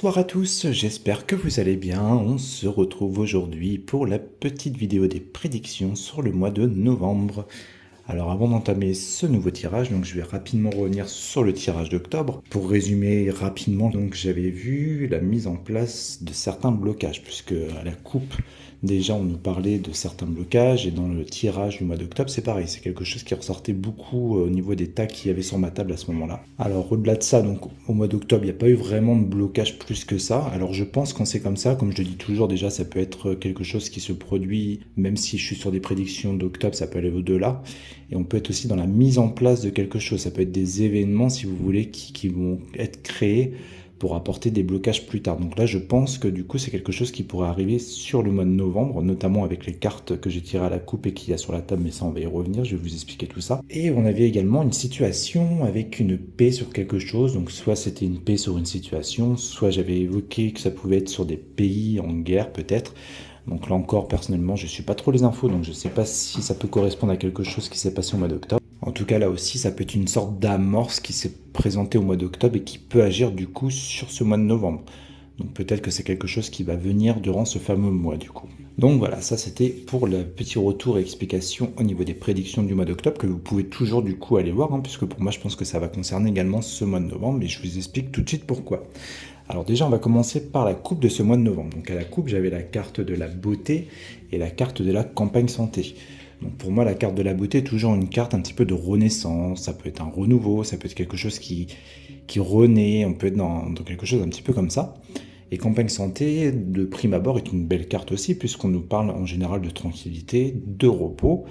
Bonsoir à tous, j'espère que vous allez bien. On se retrouve aujourd'hui pour la petite vidéo des prédictions sur le mois de novembre. Alors avant d'entamer ce nouveau tirage, donc je vais rapidement revenir sur le tirage d'octobre. Pour résumer rapidement, donc j'avais vu la mise en place de certains blocages, puisque à la coupe, déjà on nous parlait de certains blocages, et dans le tirage du mois d'octobre, c'est pareil, c'est quelque chose qui ressortait beaucoup au niveau des tas qu'il y avait sur ma table à ce moment-là. Alors au-delà de ça, donc au mois d'octobre, il n'y a pas eu vraiment de blocage plus que ça. Alors je pense quand c'est comme ça, comme je le dis toujours, déjà ça peut être quelque chose qui se produit, même si je suis sur des prédictions d'octobre, ça peut aller au-delà. Et on peut être aussi dans la mise en place de quelque chose. Ça peut être des événements, si vous voulez, qui vont être créés pour apporter des blocages plus tard. Donc là, je pense que du coup, c'est quelque chose qui pourrait arriver sur le mois de novembre, notamment avec les cartes que j'ai tirées à la coupe et qu'il y a sur la table, mais ça, on va y revenir, je vais vous expliquer tout ça. Et on avait également une situation avec une paix sur quelque chose, donc soit c'était une paix sur une situation, soit j'avais évoqué que ça pouvait être sur des pays en guerre peut-être. Donc là encore, personnellement, je ne suis pas trop les infos, donc je ne sais pas si ça peut correspondre à quelque chose qui s'est passé au mois d'octobre. En tout cas, là aussi, ça peut être une sorte d'amorce qui s'est présentée au mois d'octobre et qui peut agir du coup sur ce mois de novembre. Donc peut-être que c'est quelque chose qui va venir durant ce fameux mois du coup. Donc voilà, ça c'était pour le petit retour et explication au niveau des prédictions du mois d'octobre que vous pouvez toujours du coup aller voir, puisque pour moi je pense que ça va concerner également ce mois de novembre, mais je vous explique tout de suite pourquoi. Alors déjà, on va commencer par la coupe de ce mois de novembre. Donc à la coupe, j'avais la carte de la beauté et la carte de la campagne santé. Donc pour moi, la carte de la beauté est toujours une carte un petit peu de renaissance. Ça peut être un renouveau, ça peut être quelque chose qui renaît, on peut être dans quelque chose un petit peu comme ça. Et campagne santé, de prime abord, est une belle carte aussi, puisqu'on nous parle en général de tranquillité, de repos,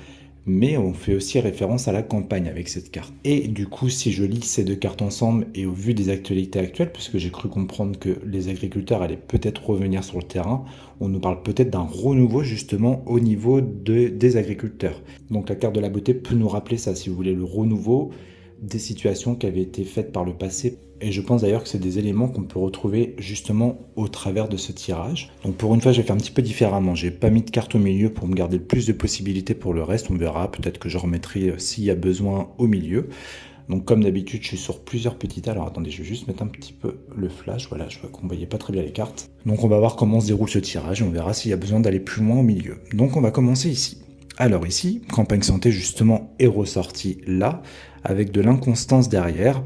mais on fait aussi référence à la campagne avec cette carte. Et du coup, si je lis ces deux cartes ensemble et au vu des actualités actuelles, puisque j'ai cru comprendre que les agriculteurs allaient peut-être revenir sur le terrain, on nous parle peut-être d'un renouveau justement au niveau des agriculteurs. Donc la carte de la beauté peut nous rappeler ça, si vous voulez, le renouveau des situations qui avaient été faites par le passé. Et je pense d'ailleurs que c'est des éléments qu'on peut retrouver justement au travers de ce tirage. Donc pour une fois, je vais faire un petit peu différemment. J'ai pas mis de carte au milieu pour me garder le plus de possibilités pour le reste. On verra, peut-être que je remettrai s'il y a besoin au milieu. Donc comme d'habitude, je suis sur plusieurs petits tas. Alors attendez, je vais juste mettre un petit peu le flash. Voilà, je vois qu'on ne voyait pas très bien les cartes. Donc on va voir comment se déroule ce tirage et on verra s'il y a besoin d'aller plus loin au milieu. Donc on va commencer ici. Alors ici, campagne santé justement est ressortie là, avec de l'inconstance derrière.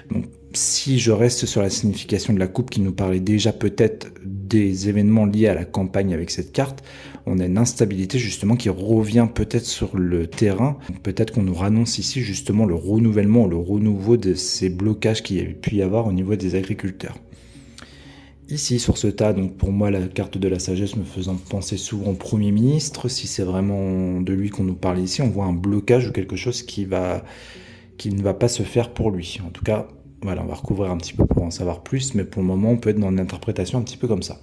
Donc si je reste sur la signification de la coupe qui nous parlait déjà peut-être des événements liés à la campagne avec cette carte, on a une instabilité justement qui revient peut-être sur le terrain. Peut-être qu'on nous annonce ici justement le renouvellement, le renouveau de ces blocages qu'il y a pu y avoir au niveau des agriculteurs. Ici, sur ce tas, donc pour moi, la carte de la sagesse me faisant penser souvent au Premier ministre. Si c'est vraiment de lui qu'on nous parle ici, on voit un blocage ou quelque chose qui ne va pas se faire pour lui. En tout cas, voilà, on va recouvrir un petit peu pour en savoir plus, mais pour le moment, on peut être dans une interprétation un petit peu comme ça.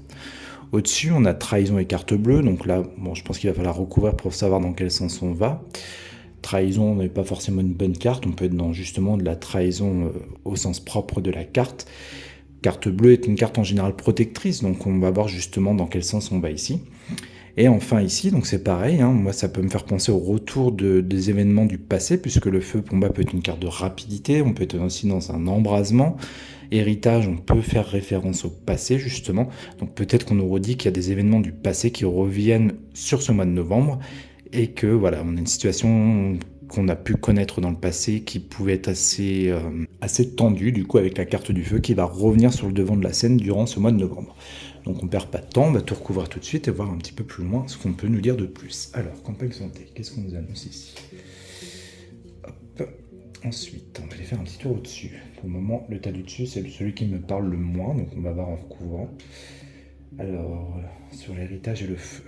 Au-dessus, on a trahison et carte bleue, donc là, bon, je pense qu'il va falloir recouvrir pour savoir dans quel sens on va. Trahison n'est pas forcément une bonne carte, on peut être dans justement de la trahison au sens propre de la carte. Carte bleue est une carte en général protectrice, donc on va voir justement dans quel sens on va ici. Et enfin ici, donc c'est pareil, moi ça peut me faire penser au retour des événements du passé, puisque le feu pour moi peut être une carte de rapidité, on peut être aussi dans un embrasement. Héritage, on peut faire référence au passé justement, donc peut-être qu'on nous redit qu'il y a des événements du passé qui reviennent sur ce mois de novembre, et que voilà, on a une situation qu'on a pu connaître dans le passé qui pouvait être assez tendue du coup avec la carte du feu qui va revenir sur le devant de la scène durant ce mois de novembre. Donc on perd pas de temps, on va tout recouvrir tout de suite et voir un petit peu plus loin ce qu'on peut nous dire de plus. Alors, campagne santé, qu'est-ce qu'on nous annonce ici? Hop. Ensuite, on va aller faire un petit tour au-dessus. Pour le moment, le tas du dessus, c'est celui qui me parle le moins, donc on va voir en recouvrant. Alors, sur l'héritage et le feu.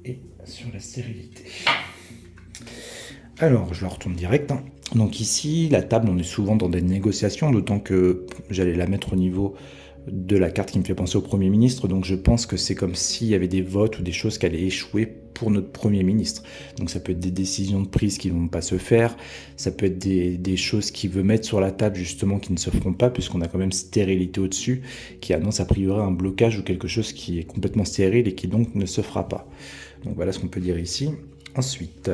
Et sur la stérilité. Alors, je la retourne direct. Donc ici, la table, on est souvent dans des négociations, d'autant que j'allais la mettre au niveau de la carte qui me fait penser au Premier ministre, donc je pense que c'est comme s'il y avait des votes ou des choses qui allaient échouer pour notre Premier ministre. Donc ça peut être des décisions de prise qui ne vont pas se faire, ça peut être des choses qu'il veut mettre sur la table justement qui ne se feront pas, puisqu'on a quand même stérilité au-dessus, qui annonce a priori un blocage ou quelque chose qui est complètement stérile et qui donc ne se fera pas. Donc voilà ce qu'on peut dire ici. Ensuite,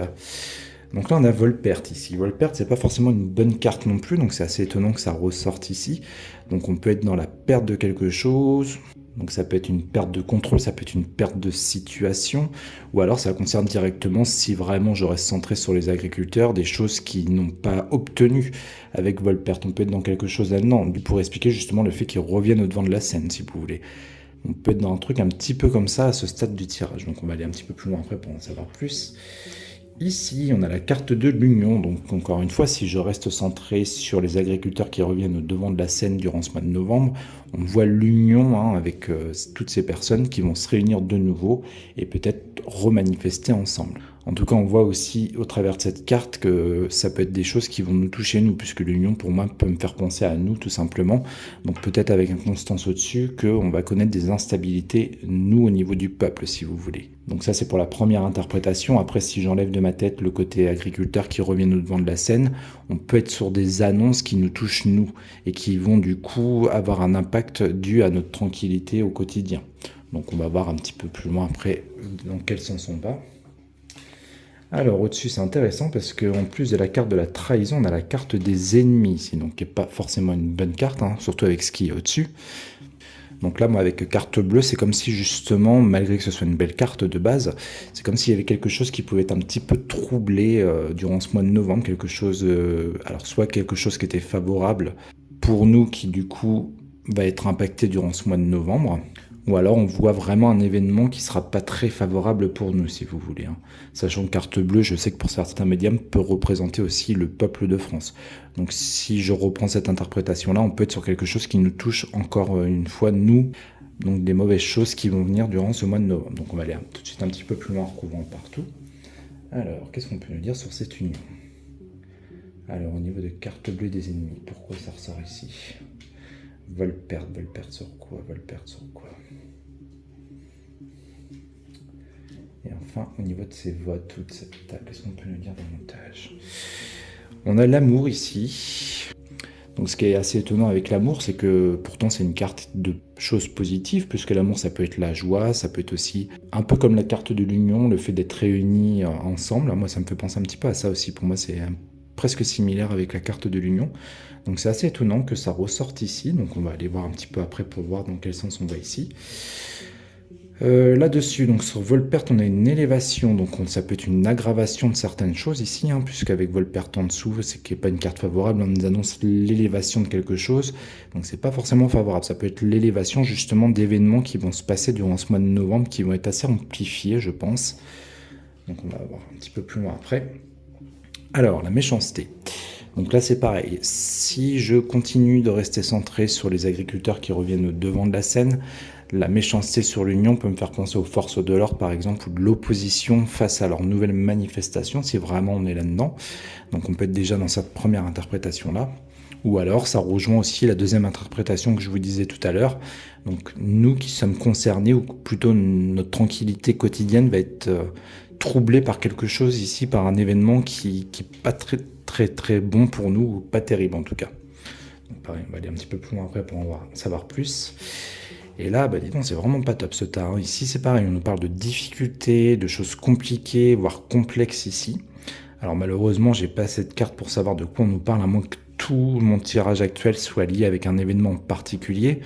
Donc là, on a Volpert ici. Volpert, c'est pas forcément une bonne carte non plus, donc c'est assez étonnant que ça ressorte ici. Donc on peut être dans la perte de quelque chose. Donc ça peut être une perte de contrôle, ça peut être une perte de situation, ou alors ça concerne directement, si vraiment je reste centré sur les agriculteurs, des choses qu'ils n'ont pas obtenues avec Volpert. On peut être dans quelque chose là-dedans, pour expliquer justement le fait qu'ils reviennent au devant de la scène, si vous voulez. On peut être dans un truc un petit peu comme ça à ce stade du tirage. Donc on va aller un petit peu plus loin après pour en savoir plus. Ici, on a la carte de l'Union. Donc encore une fois, si je reste centré sur les agriculteurs qui reviennent au devant de la scène durant ce mois de novembre, on voit l'Union avec toutes ces personnes qui vont se réunir de nouveau et peut-être remanifester ensemble. En tout cas, on voit aussi au travers de cette carte que ça peut être des choses qui vont nous toucher nous, puisque l'union pour moi peut me faire penser à nous tout simplement. Donc peut-être avec un Constance au-dessus qu'on va connaître des instabilités nous au niveau du peuple si vous voulez. Donc ça c'est pour la première interprétation. Après si j'enlève de ma tête le côté agriculteur qui revient au devant de la scène, on peut être sur des annonces qui nous touchent nous et qui vont du coup avoir un impact dû à notre tranquillité au quotidien. Donc on va voir un petit peu plus loin après dans quel sens on va. Alors au-dessus c'est intéressant parce qu'en plus de la carte de la trahison, on a la carte des ennemis ici, donc qui n'est pas forcément une bonne carte, surtout avec ce qui est au-dessus. Donc là moi avec carte bleue c'est comme si justement, malgré que ce soit une belle carte de base, c'est comme s'il y avait quelque chose qui pouvait être un petit peu troublé durant ce mois de novembre, quelque chose, alors soit quelque chose qui était favorable pour nous qui du coup va être impacté durant ce mois de novembre, ou alors on voit vraiment un événement qui sera pas très favorable pour nous, si vous voulez. Sachant que carte bleue, je sais que pour certains médiums, peut représenter aussi le peuple de France. Donc si je reprends cette interprétation-là, on peut être sur quelque chose qui nous touche encore une fois, nous, donc des mauvaises choses qui vont venir durant ce mois de novembre. Donc on va aller tout de suite un petit peu plus loin en recouvrant partout. Alors, qu'est-ce qu'on peut nous dire sur cette union? Alors, au niveau de carte bleue des ennemis, pourquoi ça ressort ici? Volpert sur quoi? Volpert sur quoi? Et enfin, au niveau de ces voix, toute cette table, qu'est-ce qu'on peut nous dire davantage? On a l'amour ici. Donc ce qui est assez étonnant avec l'amour, c'est que pourtant c'est une carte de choses positives, puisque l'amour ça peut être la joie, ça peut être aussi un peu comme la carte de l'union, le fait d'être réunis ensemble. Moi ça me fait penser un petit peu à ça aussi, pour moi c'est presque similaire avec la carte de l'union. Donc c'est assez étonnant que ça ressorte ici, donc on va aller voir un petit peu après pour voir dans quel sens on va ici. Là-dessus, donc sur Volpert, on a une élévation, donc ça peut être une aggravation de certaines choses ici, puisqu'avec Volpert en dessous, c'est qu'il n'y a pas une carte favorable, on nous annonce l'élévation de quelque chose, donc c'est pas forcément favorable, ça peut être l'élévation justement d'événements qui vont se passer durant ce mois de novembre, qui vont être assez amplifiés, je pense. Donc on va voir un petit peu plus loin après. Alors, la méchanceté. Donc là, c'est pareil. Si je continue de rester centré sur les agriculteurs qui reviennent au devant de la scène, la méchanceté sur l'Union peut me faire penser aux forces de l'ordre, par exemple, ou de l'opposition face à leur nouvelle manifestation, si vraiment on est là-dedans. Donc on peut être déjà dans cette première interprétation-là. Ou alors, ça rejoint aussi la deuxième interprétation que je vous disais tout à l'heure. Donc nous qui sommes concernés, ou plutôt notre tranquillité quotidienne va être troublée par quelque chose ici, par un événement qui n'est pas très bon pour nous, ou pas terrible en tout cas. Donc pareil, on va aller un petit peu plus loin après pour en savoir plus. Et là, dis donc, c'est vraiment pas top ce tas. Ici, c'est pareil, on nous parle de difficultés, de choses compliquées, voire complexes ici. Alors malheureusement, j'ai pas cette carte pour savoir de quoi on nous parle, à moins que tout mon tirage actuel soit lié avec un événement particulier.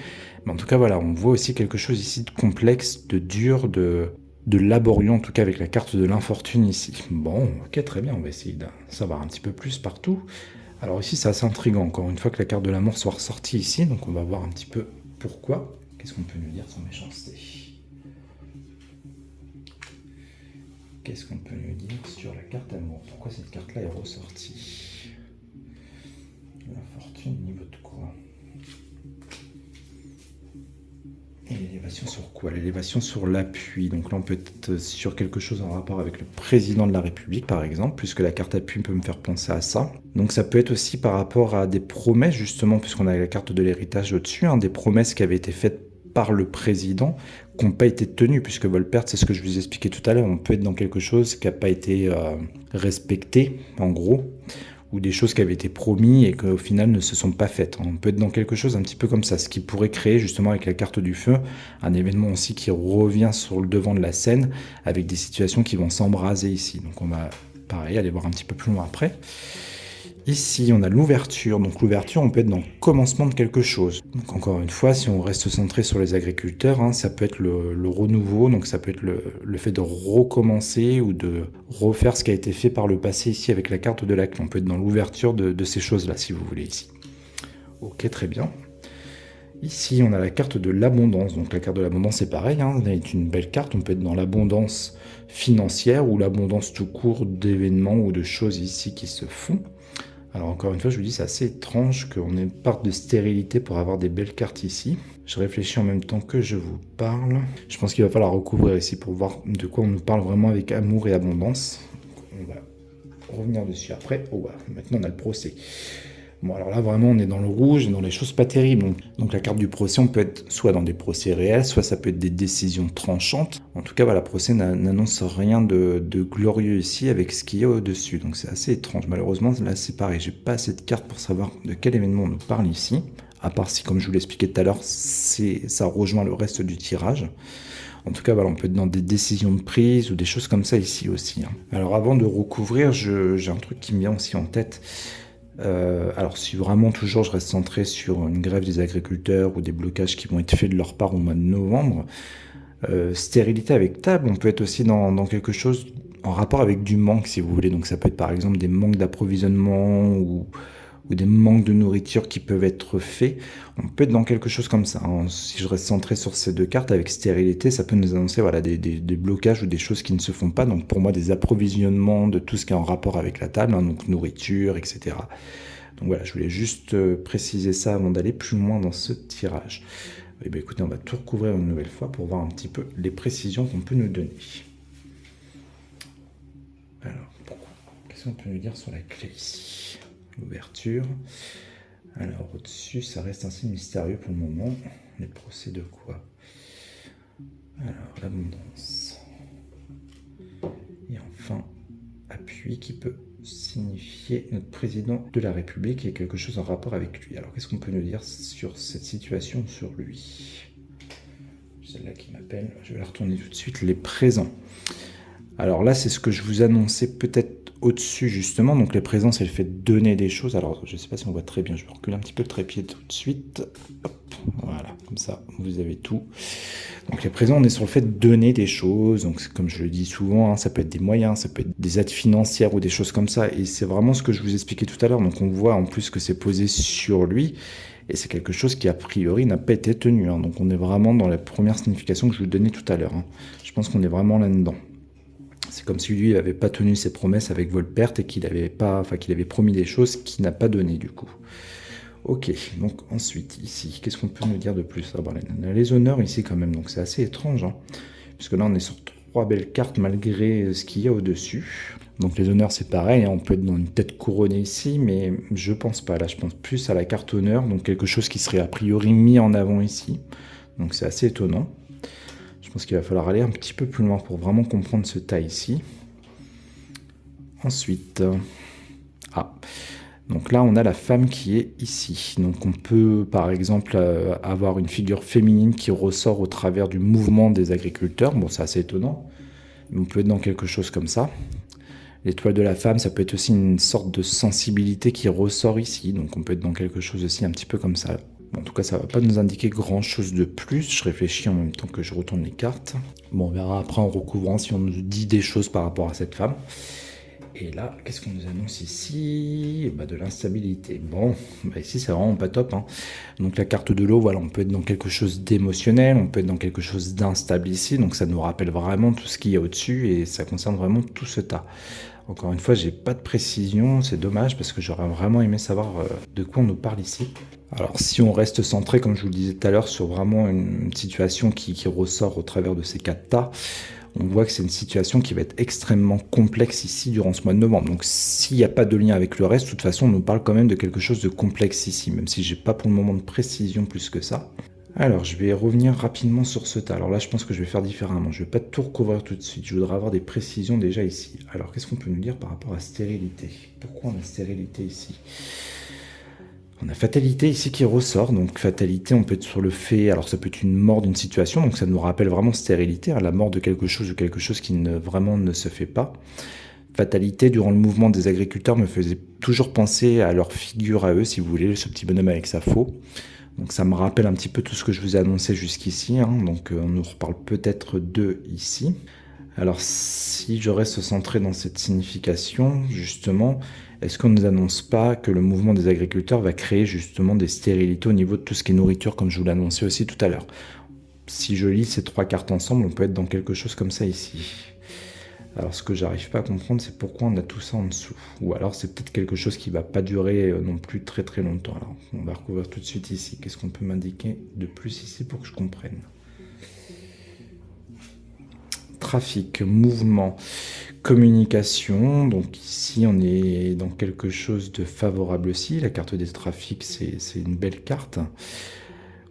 Mais en tout cas, voilà, on voit aussi quelque chose ici de complexe, de dur, de laborieux, en tout cas avec la carte de l'infortune ici. Bon, ok, très bien, on va essayer de savoir un petit peu plus partout. Alors ici, c'est assez intriguant, encore une fois que la carte de l'amour soit ressortie ici, donc on va voir un petit peu pourquoi. Qu'est-ce qu'on peut nous dire sans méchanceté? Qu'est-ce qu'on peut nous dire sur la carte amour? Pourquoi cette carte-là est ressortie? La fortune, niveau de quoi? Et l'élévation sur quoi? L'élévation sur l'appui. Donc là, on peut être sur quelque chose en rapport avec le président de la République, par exemple, puisque la carte appui peut me faire penser à ça. Donc ça peut être aussi par rapport à des promesses, justement, puisqu'on a la carte de l'héritage au-dessus, des promesses qui avaient été faites par le président, qui n'ont pas été tenues, puisque Volpert, c'est ce que je vous expliquais tout à l'heure, on peut être dans quelque chose qui n'a pas été respecté, en gros, ou des choses qui avaient été promises et qui au final ne se sont pas faites. On peut être dans quelque chose un petit peu comme ça, ce qui pourrait créer justement avec la carte du feu, un événement aussi qui revient sur le devant de la scène, avec des situations qui vont s'embraser ici. Donc on va pareil, allez voir un petit peu plus loin après. Ici, on a l'ouverture. Donc l'ouverture, on peut être dans le commencement de quelque chose. Donc encore une fois, si on reste centré sur les agriculteurs, hein, ça peut être le renouveau, donc ça peut être le fait de recommencer ou de refaire ce qui a été fait par le passé ici avec la carte de la clé. On peut être dans l'ouverture de ces choses-là, si vous voulez, ici. Ok, très bien. Ici, on a la carte de l'abondance. Donc la carte de l'abondance, c'est pareil, hein, c'est une belle carte. On peut être dans l'abondance financière ou l'abondance tout court d'événements ou de choses ici qui se font. Alors encore une fois, je vous dis, c'est assez étrange qu'on ait part de stérilité pour avoir des belles cartes ici. Je réfléchis en même temps que je vous parle. Je pense qu'il va falloir recouvrir ici pour voir de quoi on nous parle vraiment avec amour et abondance. Donc, on va revenir dessus après. Oh, bah, maintenant on a le procès. Bon, alors là, vraiment, on est dans le rouge et dans les choses pas terribles. Donc la carte du procès, on peut être soit dans des procès réels, soit ça peut être des décisions tranchantes. En tout cas, voilà, le procès n'annonce rien de glorieux ici avec ce qu'il y a au-dessus. Donc c'est assez étrange. Malheureusement, là, c'est pareil. J'ai pas assez de cartes pour savoir de quel événement on nous parle ici. À part si, comme je vous l'expliquais tout à l'heure, ça rejoint le reste du tirage. En tout cas, voilà, on peut être dans des décisions de prise ou des choses comme ça ici aussi. Hein. Alors avant de recouvrir, j'ai un truc qui me vient aussi en tête. Alors si vraiment toujours je reste centré sur une grève des agriculteurs ou des blocages qui vont être faits de leur part au mois de novembre, stérilité avec table, on peut être aussi dans quelque chose en rapport avec du manque si vous voulez. Donc ça peut être par exemple des manques d'approvisionnement ou des manques de nourriture qui peuvent être faits. On peut être dans quelque chose comme ça. Hein. Si je reste centré sur ces deux cartes avec stérilité, ça peut nous annoncer voilà, des blocages ou des choses qui ne se font pas. Donc pour moi, des approvisionnements de tout ce qui est en rapport avec la table, hein, donc nourriture, etc. Donc voilà, je voulais juste préciser ça avant d'aller plus loin dans ce tirage. Et bien écoutez, on va tout recouvrir une nouvelle fois pour voir un petit peu les précisions qu'on peut nous donner. Alors, qu'est-ce qu'on peut nous dire sur la clé ici ? L'ouverture. Alors au-dessus, ça reste assez mystérieux pour le moment. Les procès de quoi? Alors, l'abondance. Et enfin, appui qui peut signifier notre président de la République et quelque chose en rapport avec lui. Alors, qu'est-ce qu'on peut nous dire sur cette situation, sur lui? Celle-là qui m'appelle, je vais la retourner tout de suite. Les présents. Alors là, c'est ce que je vous annonçais peut-être au-dessus justement. Donc les présents, c'est le fait de donner des choses. Alors je ne sais pas si on voit très bien, je vais reculer un petit peu le trépied tout de suite. Hop, voilà, comme ça, vous avez tout. Donc les présents, on est sur le fait de donner des choses. Donc comme je le dis souvent, hein, ça peut être des moyens, ça peut être des aides financières ou des choses comme ça. Et c'est vraiment ce que je vous expliquais tout à l'heure. Donc on voit en plus que c'est posé sur lui. Et c'est quelque chose qui a priori n'a pas été tenu. Hein. Donc on est vraiment dans la première signification que je vous donnais tout à l'heure. Hein. Je pense qu'on est vraiment là-dedans. C'est comme si lui n'avait pas tenu ses promesses avec Volpert et qu'il avait promis des choses qu'il n'a pas donné du coup. Ok, donc ensuite ici, qu'est-ce qu'on peut nous dire de plus? Ah, bon, on a les honneurs ici quand même, donc c'est assez étrange, hein, puisque là on est sur 3 belles cartes malgré ce qu'il y a au-dessus. Donc les honneurs c'est pareil, hein, on peut être dans une tête couronnée ici, mais je pense pas, là je pense plus à la carte honneur, donc quelque chose qui serait a priori mis en avant ici, donc c'est assez étonnant. Je pense qu'il va falloir aller un petit peu plus loin pour vraiment comprendre ce tas ici. Ensuite, donc là on a la femme qui est ici. Donc on peut par exemple avoir une figure féminine qui ressort au travers du mouvement des agriculteurs. Bon, c'est assez étonnant, mais on peut être dans quelque chose comme ça. L'étoile de la femme, ça peut être aussi une sorte de sensibilité qui ressort ici. Donc on peut être dans quelque chose aussi un petit peu comme ça. Bon, en tout cas, ça ne va pas nous indiquer grand-chose de plus. Je réfléchis en même temps que je retourne les cartes. Bon, on verra après en recouvrant si on nous dit des choses par rapport à cette femme. Et là, qu'est-ce qu'on nous annonce ici? De l'instabilité. Bon, ici, c'est vraiment pas top. Hein. Donc la carte de l'eau, voilà, on peut être dans quelque chose d'émotionnel, on peut être dans quelque chose d'instable ici. Donc ça nous rappelle vraiment tout ce qu'il y a au-dessus et ça concerne vraiment tout ce tas. Encore une fois, j'ai pas de précision, c'est dommage parce que j'aurais vraiment aimé savoir de quoi on nous parle ici. Alors si on reste centré, comme je vous le disais tout à l'heure, sur vraiment une situation qui ressort au travers de ces 4 tas, on voit que c'est une situation qui va être extrêmement complexe ici durant ce mois de novembre. Donc s'il n'y a pas de lien avec le reste, de toute façon on nous parle quand même de quelque chose de complexe ici, même si j'ai pas pour le moment de précision plus que ça. Alors, je vais revenir rapidement sur ce tas. Alors là, je pense que je vais faire différemment. Je ne vais pas tout recouvrir tout de suite. Je voudrais avoir des précisions déjà ici. Alors, qu'est-ce qu'on peut nous dire par rapport à stérilité? Pourquoi on a stérilité ici? On a fatalité ici qui ressort. Donc, fatalité, on peut être sur le fait... Alors, ça peut être une mort d'une situation. Donc, ça nous rappelle vraiment stérilité. Hein, la mort de quelque chose ou quelque chose qui vraiment ne se fait pas. fatalité durant le mouvement des agriculteurs me faisait toujours penser à leur figure à eux, si vous voulez, ce petit bonhomme avec sa faux. Donc ça me rappelle un petit peu tout ce que je vous ai annoncé jusqu'ici, hein. Donc on nous reparle peut-être d'eux ici. Alors si je reste centré dans cette signification, justement, est-ce qu'on ne nous annonce pas que le mouvement des agriculteurs va créer justement des stérilités au niveau de tout ce qui est nourriture, comme je vous l'ai annoncé aussi tout à l'heure? Si je lis ces trois cartes ensemble, on peut être dans quelque chose comme ça ici. Alors ce que j'arrive pas à comprendre, c'est pourquoi on a tout ça en dessous. Ou alors c'est peut-être quelque chose qui va pas durer non plus très très longtemps. Alors on va recouvrir tout de suite ici. Qu'est-ce qu'on peut m'indiquer de plus ici pour que je comprenne? Trafic, mouvement, communication. Donc ici on est dans quelque chose de favorable aussi. La carte des trafics, c'est une belle carte.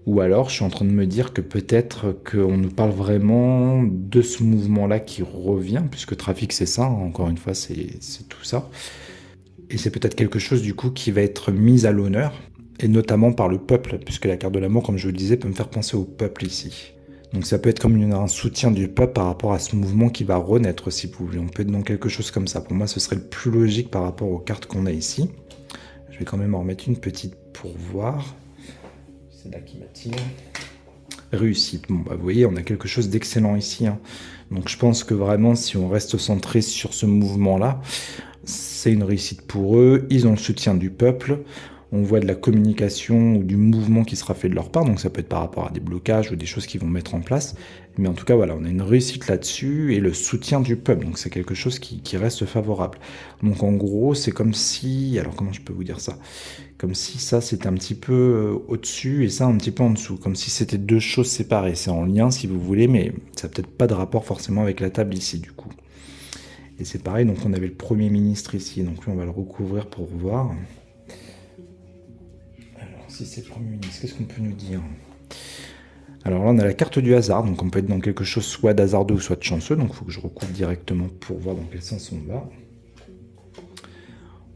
Ou alors, je suis en train de me dire que peut-être qu'on nous parle vraiment de ce mouvement-là qui revient, puisque trafic, c'est ça, hein, encore une fois, c'est tout ça. Et c'est peut-être quelque chose, du coup, qui va être mis à l'honneur, et notamment par le peuple, puisque la carte de l'amour, comme je vous le disais, peut me faire penser au peuple ici. Donc ça peut être comme un soutien du peuple par rapport à ce mouvement qui va renaître, si vous voulez. On peut être dans quelque chose comme ça. Pour moi, ce serait le plus logique par rapport aux cartes qu'on a ici. Je vais quand même en remettre une petite pour voir. C'est là qui m'attire. Réussite. Bon, bah, vous voyez, on a quelque chose d'excellent ici, hein. Donc je pense que vraiment, si on reste centré sur ce mouvement-là, c'est une réussite pour eux. Ils ont le soutien du peuple. On voit de la communication ou du mouvement qui sera fait de leur part. Donc ça peut être par rapport à des blocages ou des choses qu'ils vont mettre en place. Mais en tout cas, voilà, on a une réussite là-dessus et le soutien du peuple. Donc c'est quelque chose qui reste favorable. Donc en gros, c'est comme si... Alors comment je peux vous dire ça? Comme si ça, c'était un petit peu au-dessus et ça, un petit peu en dessous. Comme si c'était deux choses séparées. C'est en lien, si vous voulez, mais ça n'a peut-être pas de rapport forcément avec la table ici, du coup. Et c'est pareil, donc on avait le Premier ministre ici. Donc lui, on va le recouvrir pour voir. Alors, si c'est le Premier ministre, qu'est-ce qu'on peut nous dire? Alors là, on a la carte du hasard. Donc on peut être dans quelque chose soit d'hasardeux ou soit de chanceux. Donc il faut que je recouvre directement pour voir dans quel sens on va.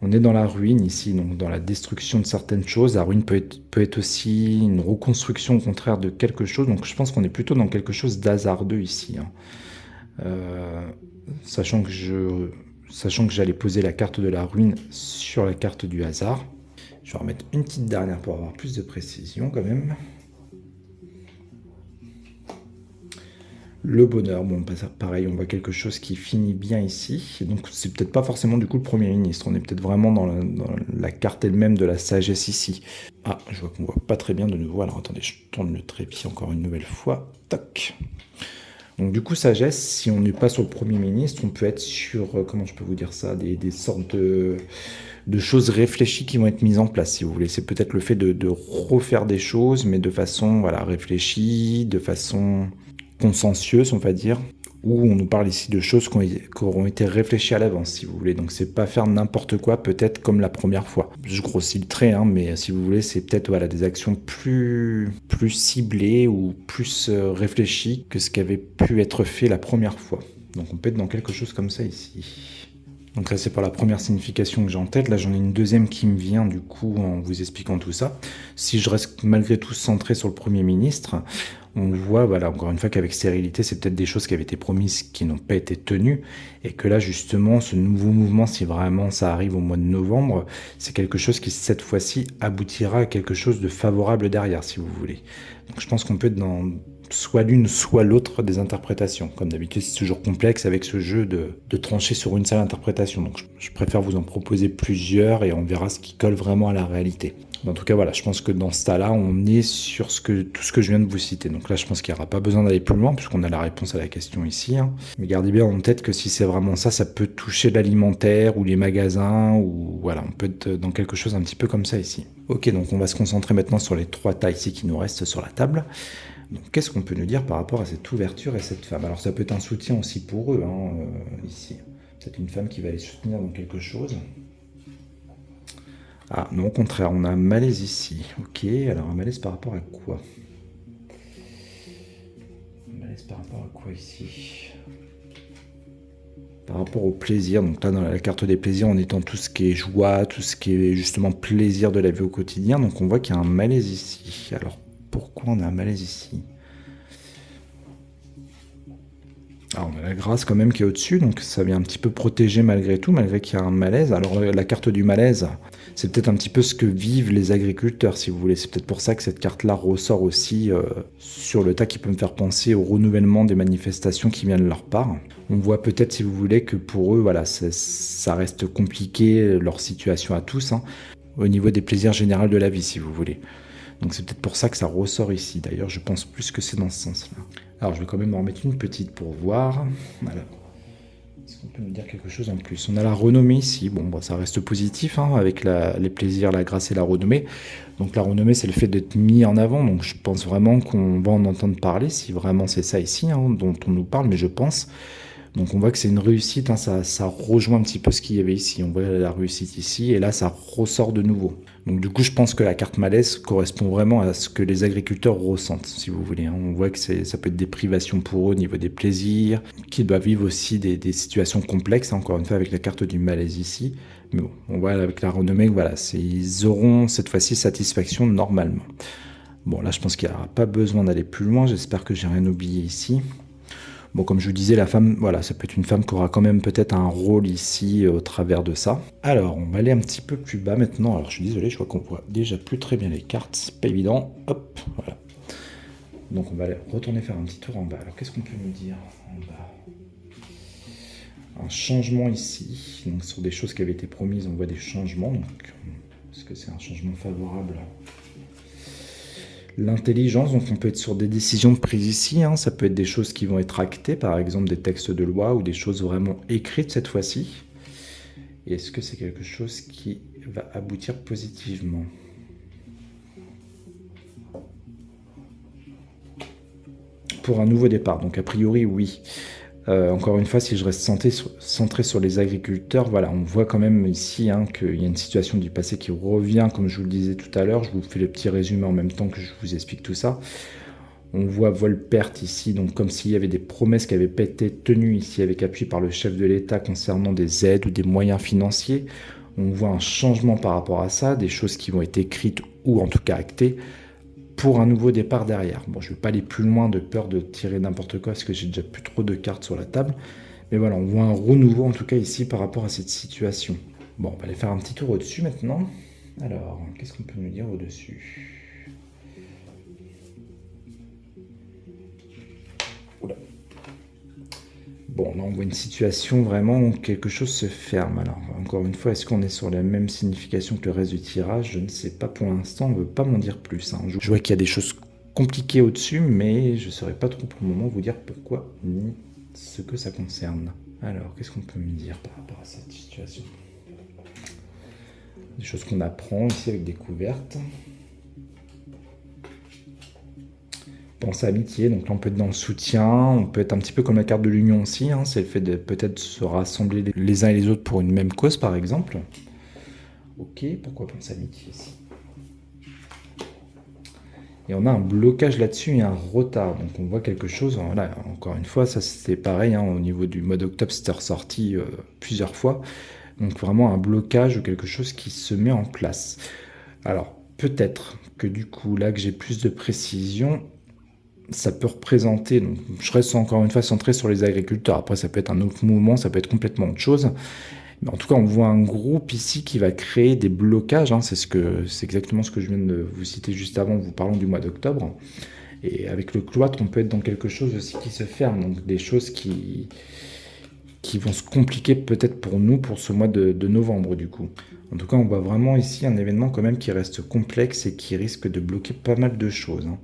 On est dans la ruine ici, donc dans la destruction de certaines choses. La ruine peut être aussi une reconstruction au contraire de quelque chose. Donc je pense qu'on est plutôt dans quelque chose d'hasardeux ici, hein. Sachant que j'allais poser la carte de la ruine sur la carte du hasard. Je vais en remettre une petite dernière pour avoir plus de précision quand même. Le bonheur, bon, pareil, on voit quelque chose qui finit bien ici. Donc, c'est peut-être pas forcément du coup le Premier ministre. On est peut-être vraiment dans la carte elle-même de la sagesse ici. Ah, je vois qu'on voit pas très bien de nouveau. Alors, attendez, je tourne le trépied encore une nouvelle fois. Toc. Donc, du coup, sagesse, si on n'est pas sur le Premier ministre, on peut être sur, comment je peux vous dire ça, des sortes de choses réfléchies qui vont être mises en place, si vous voulez. C'est peut-être le fait de refaire des choses, mais de façon, voilà, réfléchie, de façon consciencieuse, on va dire, où on nous parle ici de choses qui auront été réfléchies à l'avance, si vous voulez. Donc c'est pas faire n'importe quoi, peut-être comme la première fois. Je grossis le trait, hein, mais si vous voulez, c'est peut-être voilà, des actions plus ciblées ou plus réfléchies que ce qui avait pu être fait la première fois. Donc on peut être dans quelque chose comme ça ici. Donc ça c'est pour la première signification que j'ai en tête. Là j'en ai une deuxième qui me vient du coup en vous expliquant tout ça. Si je reste malgré tout centré sur le Premier ministre, on voit, voilà, encore une fois qu'avec stérilité, c'est peut-être des choses qui avaient été promises qui n'ont pas été tenues, et que là, justement, ce nouveau mouvement, si vraiment ça arrive au mois de novembre, c'est quelque chose qui, cette fois-ci, aboutira à quelque chose de favorable derrière, si vous voulez. Donc je pense qu'on peut être dans soit l'une, soit l'autre des interprétations. Comme d'habitude, c'est toujours complexe avec ce jeu de trancher sur une seule interprétation. Donc je préfère vous en proposer plusieurs, et on verra ce qui colle vraiment à la réalité. En tout cas, voilà, je pense que dans ce tas-là, on est sur tout ce que je viens de vous citer. Donc là, je pense qu'il n'y aura pas besoin d'aller plus loin, puisqu'on a la réponse à la question ici, hein. Mais gardez bien en tête que si c'est vraiment ça, ça peut toucher l'alimentaire ou les magasins, ou voilà, on peut être dans quelque chose un petit peu comme ça ici. Ok, donc on va se concentrer maintenant sur les trois tas ici qui nous restent sur la table. Donc qu'est-ce qu'on peut nous dire par rapport à cette ouverture et cette femme? Alors ça peut être un soutien aussi pour eux, hein, ici. Peut-être une femme qui va les soutenir dans quelque chose. Ah, non, au contraire, on a un malaise ici. Ok, alors un malaise par rapport à quoi? Un malaise par rapport à quoi ici? Par rapport au plaisir. Donc là, dans la carte des plaisirs, on est dans tout ce qui est joie, tout ce qui est justement plaisir de la vie au quotidien. Donc on voit qu'il y a un malaise ici. Alors, pourquoi on a un malaise ici? Alors on a la grâce quand même qui est au-dessus, donc ça vient un petit peu protéger malgré tout, malgré qu'il y a un malaise. Alors la carte du malaise, c'est peut-être un petit peu ce que vivent les agriculteurs, si vous voulez. C'est peut-être pour ça que cette carte-là ressort aussi sur le tas, qui peut me faire penser au renouvellement des manifestations qui viennent de leur part. On voit peut-être, si vous voulez, que pour eux, voilà, ça reste compliqué, leur situation à tous, hein, au niveau des plaisirs généraux de la vie, si vous voulez. Donc c'est peut-être pour ça que ça ressort ici. D'ailleurs, je pense plus que c'est dans ce sens-là. Alors je vais quand même en remettre une petite pour voir. Voilà. Est-ce qu'on peut nous dire quelque chose en plus? On a la renommée ici. Bon, ça reste positif, hein, avec les plaisirs, la grâce et la renommée. Donc la renommée, c'est le fait d'être mis en avant. Donc je pense vraiment qu'on va en entendre parler, si vraiment c'est ça ici, hein, dont on nous parle, mais je pense. Donc on voit que c'est une réussite, hein, ça rejoint un petit peu ce qu'il y avait ici. On voit la réussite ici, et là ça ressort de nouveau. Donc du coup je pense que la carte malaise correspond vraiment à ce que les agriculteurs ressentent, si vous voulez, hein. On voit que ça peut être des privations pour eux au niveau des plaisirs, qu'ils doivent vivre aussi des situations complexes, hein, encore une fois avec la carte du malaise ici. Mais bon, on voit avec la renommée que voilà, ils auront cette fois-ci satisfaction normalement. Bon là je pense qu'il n'y aura pas besoin d'aller plus loin, j'espère que j'ai rien oublié ici. Bon, comme je vous disais, la femme, voilà, ça peut être une femme qui aura quand même peut-être un rôle ici au travers de ça. Alors, on va aller un petit peu plus bas maintenant. Alors, je suis désolé, je vois qu'on voit déjà plus très bien les cartes. C'est pas évident. Hop, voilà. Donc, on va aller retourner faire un petit tour en bas. Alors, qu'est-ce qu'on peut nous dire en bas? Un changement ici. Donc, sur des choses qui avaient été promises, on voit des changements. Donc, est-ce que c'est un changement favorable? L'intelligence, donc on peut être sur des décisions prises ici, hein, ça peut être des choses qui vont être actées, par exemple des textes de loi ou des choses vraiment écrites cette fois-ci. Et est-ce que c'est quelque chose qui va aboutir positivement? Pour un nouveau départ, donc a priori oui. Encore une fois, si je reste centré sur les agriculteurs, voilà, on voit quand même ici, hein, qu'il y a une situation du passé qui revient, comme je vous le disais tout à l'heure. Je vous fais le petit résumé en même temps que je vous explique tout ça. On voit vol-perte ici, donc comme s'il y avait des promesses qui n'avaient pas été tenues ici, avec appui par le chef de l'État concernant des aides ou des moyens financiers. On voit un changement par rapport à ça, des choses qui vont être écrites ou en tout cas actées, pour un nouveau départ derrière. Bon, je ne vais pas aller plus loin de peur de tirer n'importe quoi, parce que j'ai déjà plus trop de cartes sur la table. Mais voilà, on voit un renouveau en tout cas ici par rapport à cette situation. Bon, on va aller faire un petit tour au-dessus maintenant. Alors, qu'est-ce qu'on peut nous dire au-dessus? Oula. Bon, là on voit une situation vraiment où quelque chose se ferme. Alors, encore une fois, est-ce qu'on est sur la même signification que le reste du tirage? Je ne sais pas pour l'instant, on ne veut pas m'en dire plus, hein. Je vois qu'il y a des choses compliquées au-dessus, mais je ne saurais pas trop pour le moment vous dire pourquoi ni ce que ça concerne. Alors, qu'est-ce qu'on peut me dire par rapport à cette situation? Des choses qu'on apprend ici avec des couvertes. Pense à amitié, donc là on peut être dans le soutien, on peut être un petit peu comme la carte de l'union aussi, hein, c'est le fait de peut-être se rassembler les uns et les autres pour une même cause par exemple. Ok, pourquoi pense à amitié ici? Et on a un blocage là-dessus et un retard, donc on voit quelque chose, voilà, encore une fois, ça c'est pareil, hein, au niveau du mois d'octobre c'était ressorti plusieurs fois, donc vraiment un blocage ou quelque chose qui se met en place. Alors peut-être que du coup là que j'ai plus de précision, ça peut représenter, donc je reste encore une fois centré sur les agriculteurs, après ça peut être un autre mouvement, ça peut être complètement autre chose, mais en tout cas on voit un groupe ici qui va créer des blocages, hein, c'est exactement ce que je viens de vous citer juste avant en vous parlant du mois d'octobre, et avec le cloître on peut être dans quelque chose aussi qui se ferme, donc des choses qui vont se compliquer peut-être pour nous pour ce mois de novembre du coup. En tout cas on voit vraiment ici un événement quand même qui reste complexe et qui risque de bloquer pas mal de choses, hein,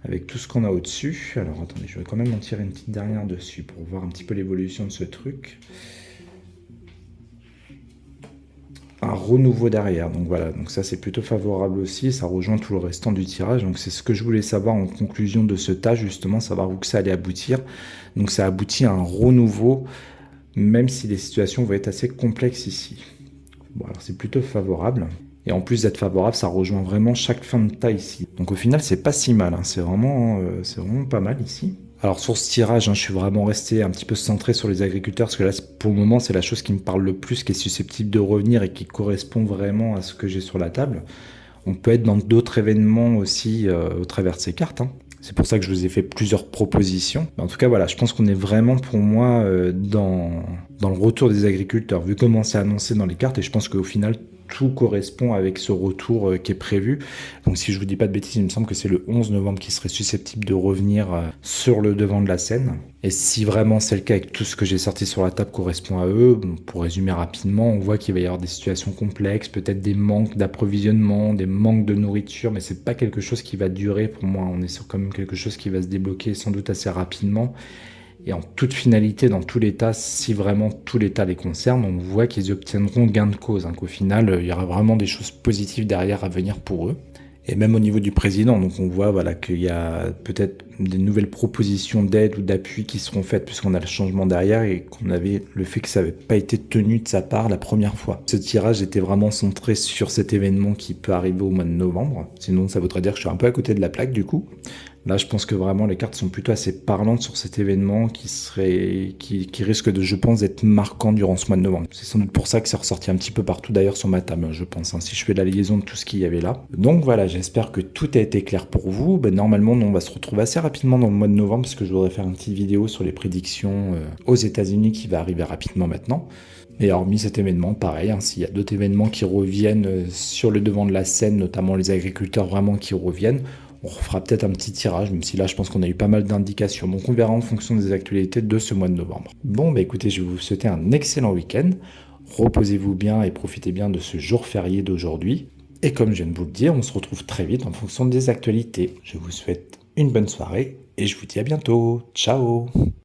avec tout ce qu'on a au-dessus. Alors attendez, je vais quand même en tirer une petite dernière dessus pour voir un petit peu l'évolution de ce truc. Un renouveau derrière, donc voilà, donc ça c'est plutôt favorable aussi, ça rejoint tout le restant du tirage, donc c'est ce que je voulais savoir en conclusion de ce tas, justement, savoir où que ça allait aboutir. Donc ça aboutit à un renouveau, même si les situations vont être assez complexes ici. Bon, alors c'est plutôt favorable. Et en plus d'être favorable, ça rejoint vraiment chaque fin de tas ici. Donc au final, c'est pas si mal, hein. C'est vraiment pas mal ici. Alors sur ce tirage, hein, je suis vraiment resté un petit peu centré sur les agriculteurs, parce que là, pour le moment, c'est la chose qui me parle le plus, qui est susceptible de revenir et qui correspond vraiment à ce que j'ai sur la table. On peut être dans d'autres événements aussi au travers de ces cartes, hein. C'est pour ça que je vous ai fait plusieurs propositions. Mais en tout cas, voilà, je pense qu'on est vraiment pour moi dans le retour des agriculteurs, vu comment c'est annoncé dans les cartes, et je pense qu'au final, tout correspond avec ce retour qui est prévu. Donc si je vous dis pas de bêtises, il me semble que c'est le 11 novembre qui serait susceptible de revenir sur le devant de la scène. Et si vraiment c'est le cas et que tout ce que j'ai sorti sur la table correspond à eux, bon, pour résumer rapidement, on voit qu'il va y avoir des situations complexes, peut-être des manques d'approvisionnement, des manques de nourriture, mais c'est pas quelque chose qui va durer pour moi. On est sur quand même quelque chose qui va se débloquer sans doute assez rapidement. Et en toute finalité, dans tout l'État, si vraiment tout l'État les concerne, on voit qu'ils obtiendront gain de cause, hein, qu'au final, il y aura vraiment des choses positives derrière à venir pour eux. Et même au niveau du président, donc on voit voilà, qu'il y a peut-être des nouvelles propositions d'aide ou d'appui qui seront faites puisqu'on a le changement derrière et qu'on avait le fait que ça n'avait pas été tenu de sa part la première fois. Ce tirage était vraiment centré sur cet événement qui peut arriver au mois de novembre, sinon ça voudrait dire que je suis un peu à côté de la plaque du coup. Là, je pense que vraiment les cartes sont plutôt assez parlantes sur cet événement qui risque de, je pense, d'être marquant durant ce mois de novembre. C'est sans doute pour ça que c'est ressorti un petit peu partout d'ailleurs sur ma table, je pense, hein, si je fais la liaison de tout ce qu'il y avait là. Donc voilà, j'espère que tout a été clair pour vous. Normalement, on va se retrouver assez rapidement dans le mois de novembre parce que je voudrais faire une petite vidéo sur les prédictions aux États-Unis qui va arriver rapidement maintenant. Et hormis cet événement, pareil, hein, s'il y a d'autres événements qui reviennent sur le devant de la scène, notamment les agriculteurs vraiment qui reviennent, on refera peut-être un petit tirage, même si là je pense qu'on a eu pas mal d'indications. Donc on verra en fonction des actualités de ce mois de novembre. Bon, écoutez, je vais vous souhaiter un excellent week-end. Reposez-vous bien et profitez bien de ce jour férié d'aujourd'hui. Et comme je viens de vous le dire, on se retrouve très vite en fonction des actualités. Je vous souhaite une bonne soirée et je vous dis à bientôt. Ciao!